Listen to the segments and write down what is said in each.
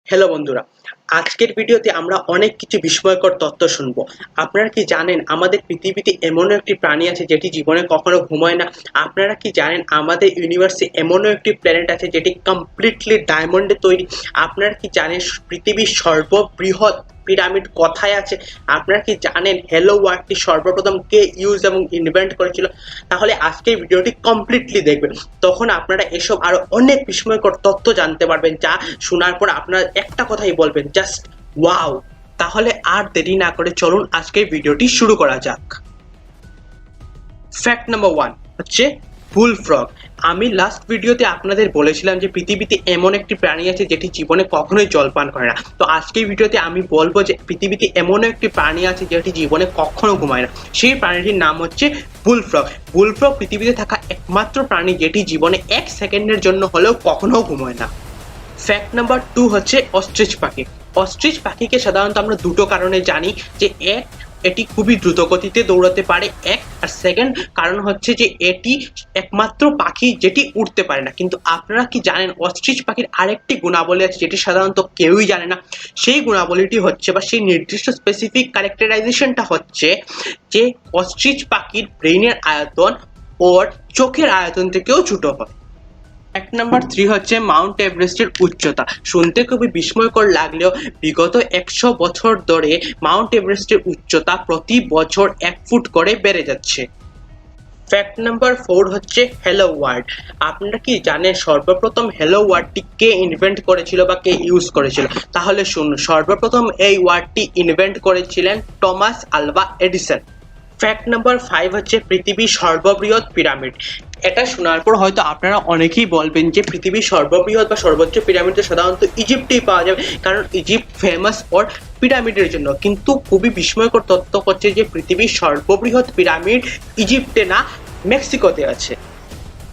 Hello বন্ধুরা, আজকের ভিডিওতে আমরা অনেক কিছু বিস্ময়কর তথ্য শুনবো। আপনারা কি জানেন আমাদের পৃথিবীতে এমনও একটি প্রাণী আছে যেটি জীবনে কখনো ঘুমায় না? আপনারা কি জানেন আমাদের ইউনিভার্সে এমনও একটি প্ল্যানেট আছে যেটি কমপ্লিটলি ডায়মন্ডে তৈরি? আপনারা কি জানেন পৃথিবীর সর্ববৃহৎ পিরামিড কোথায় আছে? আপনারা কি জানেন হ্যালো ওয়ার্ডটি সর্বপ্রথম কে ইউজ এবং ইনভেন্ট করেছিল? তাহলে আজকের ভিডিওটি কমপ্লিটলি দেখবেন, তখন আপনারা এসব আরো অনেক বিস্ময়কর তথ্য জানতে পারবেন, যা শোনার পর আপনারা একটা কথাই বলবেন, জাস্ট ওয়াও। তাহলে আর দেরি না করে চলুন আজকের ভিডিওটি শুরু করা যাক। ফ্যাক্ট নাম্বার 1 হচ্ছে বুল ফ্রগ। আমি লাস্ট ভিডিওতে আপনাদের বলেছিলাম যে পৃথিবীতে এমন একটি প্রাণী আছে যেটি জীবনে কখনোই জল পান করে না। তো আজকের ভিডিওতে আমি বলবো যে পৃথিবীতে এমন একটি প্রাণী আছে যেটি জীবনে কখনো ঘুমায় না। সেই প্রাণীটির নাম হচ্ছে বুল ফ্রগ। বুল ফ্রগ পৃথিবীতে থাকা একমাত্র প্রাণী যেটি জীবনে 1 সেকেন্ডের জন্য হলেও কখনো ঘুমায় না। ফ্যাক্ট নাম্বার 2 হচ্ছে অস্ট্রিচ পাখি। অস্ট্রিচ পাখিকে সাধারণত আমরা দুটো কারণে জানি, যে এটি খুবই দ্রুত গতিতে দৌড়াতে পারে, আর সেকেন্ড কারণ হচ্ছে যে এটি একমাত্র পাখি যেটি উড়তে পারে না। কিন্তু আপনারা কি জানেন অস্ট্রিচ পাখির আরেকটি গুণাবলী আছে যেটি সাধারণত কেউই জানে না? সেই গুণাবলীটি হচ্ছে, বা সেই নির্দিষ্ট স্পেসিফিক ক্যারেক্টারাইজেশনটা হচ্ছে যে অস্ট্রিচ পাখির ব্রেইনের আয়তন ওর চোখের আয়তন থেকেও ছোট হয়। ফ্যাক্ট নাম্বার 3 হচ্ছে মাউন্ট এভারেস্টের উচ্চতা। শুনতে খুবই বিস্ময়কর লাগলেও বিগত 100 বছর ধরে মাউন্ট এভারেস্টের উচ্চতা প্রতি বছর 1 ফুট করে বেড়ে যাচ্ছে। ফ্যাক্ট নাম্বার 4 হচ্ছে হ্যালো ওয়ার্ড। আপনারা কি জানেন সর্বপ্রথম হ্যালো ওয়ার্ডটি কে ইনভেন্ট করেছিল বা কে ইউজ করেছিল? তাহলে শুনুন, সর্বপ্রথম এই ওয়ার্ডটি ইনভেন্ট করেছিলেন Thomas Alva Edison. Fact number 5 হচ্ছে পৃথিবীর সর্ববৃহৎ পিরামিড। এটা শোনার পর হয়তো আপনারা অনেকেই বলবেন যে পৃথিবীর সর্ববৃহৎ বা সর্বোচ্চ পিরামিড সাধারণত ইজিপ্টেই পাওয়া যাবে, কারণ ইজিপ্ট ফেমাস ফর পিরামিডের জন্য। কিন্তু খুবই বিস্ময়কর তথ্য হচ্ছে যে পৃথিবীর সর্ববৃহৎ পিরামিড ইজিপ্টে না, মেক্সিকোতে আছে।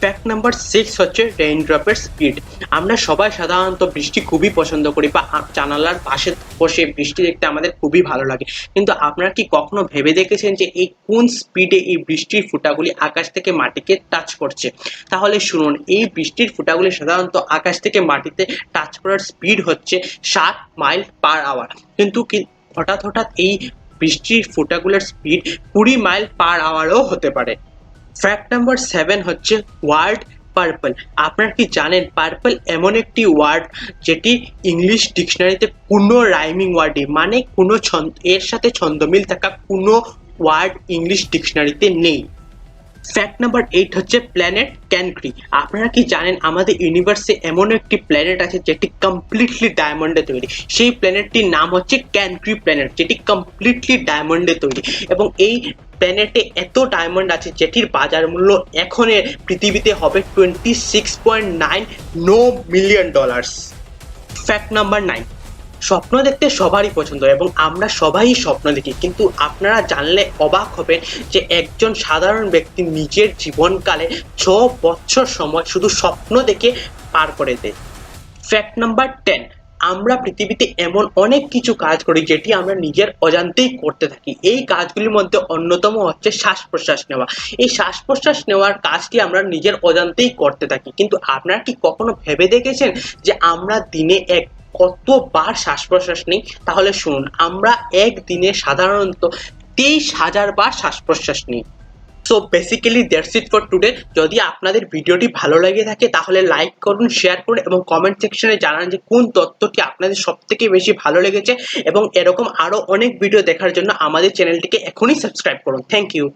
ফ্যাক্ট নাম্বার 6 হচ্ছে রেইনড্রপের স্পিড। আমরা সবাই সাধারণত বৃষ্টি খুবই পছন্দ করি, বা জানালার পাশে বসে বৃষ্টি দেখতে আমাদের খুবই ভালো লাগে। কিন্তু আপনারা কি কখনো ভেবে দেখেছেন যে এই কোন স্পিডে এই বৃষ্টির ফোঁটাগুলি আকাশ থেকে মাটিকে টাচ করছে? তাহলে শুনুন, এই বৃষ্টির ফোঁটাগুলি সাধারণত আকাশ থেকে মাটিতে টাচ করার স্পিড হচ্ছে 7 মাইল পার আওয়ার। কিন্তু হঠাৎ হঠাৎ এই বৃষ্টির ফোঁটাগুলোর স্পিড 20 মাইল পার আওয়ারও হতে পারে। ফ্যাক্ট নাম্বার 7 হচ্ছে ওয়ার্ড পার্পল। আপনারা কি জানেন পার্পল এমন একটি ওয়ার্ড যেটি ইংলিশ ডিকশনারিতে কোনো রাইমিং ওয়ার্ডই, মানে কোনো এর সাথে ছন্দমিল থাকা কোনো ওয়ার্ড ইংলিশ ডিকশনারিতে নেই। ফ্যাক্ট নাম্বার 8 হচ্ছে প্ল্যানেট ক্যানক্রি। আপনারা কি জানেন আমাদের ইউনিভার্সে এমন একটি প্ল্যানেট আছে যেটি কমপ্লিটলি ডায়মন্ডে তৈরি? সেই প্ল্যানেটটির নাম হচ্ছে ক্যানক্রি প্ল্যানেট, যেটি কমপ্লিটলি ডায়মন্ডে তৈরি। এবং এই প্ল্যানেটে এত ডায়মন্ড আছে যেটির বাজার মূল্য এখন পৃথিবীতে হবে $26.9 মিলিয়ন। ফ্যাক্ট নাম্বার 9, স্বপ্ন দেখতে সবারই পছন্দ এবং আমরা সবাই স্বপ্ন দেখি, কিন্তু আপনারা জানলে অবাক হবেন যে একজন সাধারণ ব্যক্তি নিজের জীবনকালে 6 বছর সময় শুধু স্বপ্ন দেখে পার করে দেয়। ফ্যাক্ট নাম্বার 10, আমরা পৃথিবীতে এমন অনেক কিছু কাজ করি যেটি আমরা নিজের অজান্তেই করতে থাকি। এই কাজগুলির মধ্যে অন্যতম হচ্ছে শ্বাস প্রশ্বাস নেওয়া। এই শ্বাস প্রশ্বাস নেওয়ার কাজটি আমরা নিজের অজান্তেই করতে থাকি, কিন্তু আপনারা কি কখনো ভেবে দেখেছেন যে আমরা দিনে কতবার শ্বাস প্রশ্বাস নিই? তাহলে শুনুন, আমরা একদিনে সাধারণত 23,000 বার শ্বাস প্রশ্বাস নিই। So basically that's it for today. যদি আপনাদের ভিডিওটি ভালো লেগে থাকে তাহলে লাইক করুন, শেয়ার করুন এবং কমেন্ট সেকশনে জানান যে কোন তথ্যটি আপনাদের সবথেকে বেশি ভালো লেগেছে। এবং এরকম আরো অনেক ভিডিও দেখার জন্য আমাদের চ্যানেলটিকে এখনই সাবস্ক্রাইব করুন। Thank you.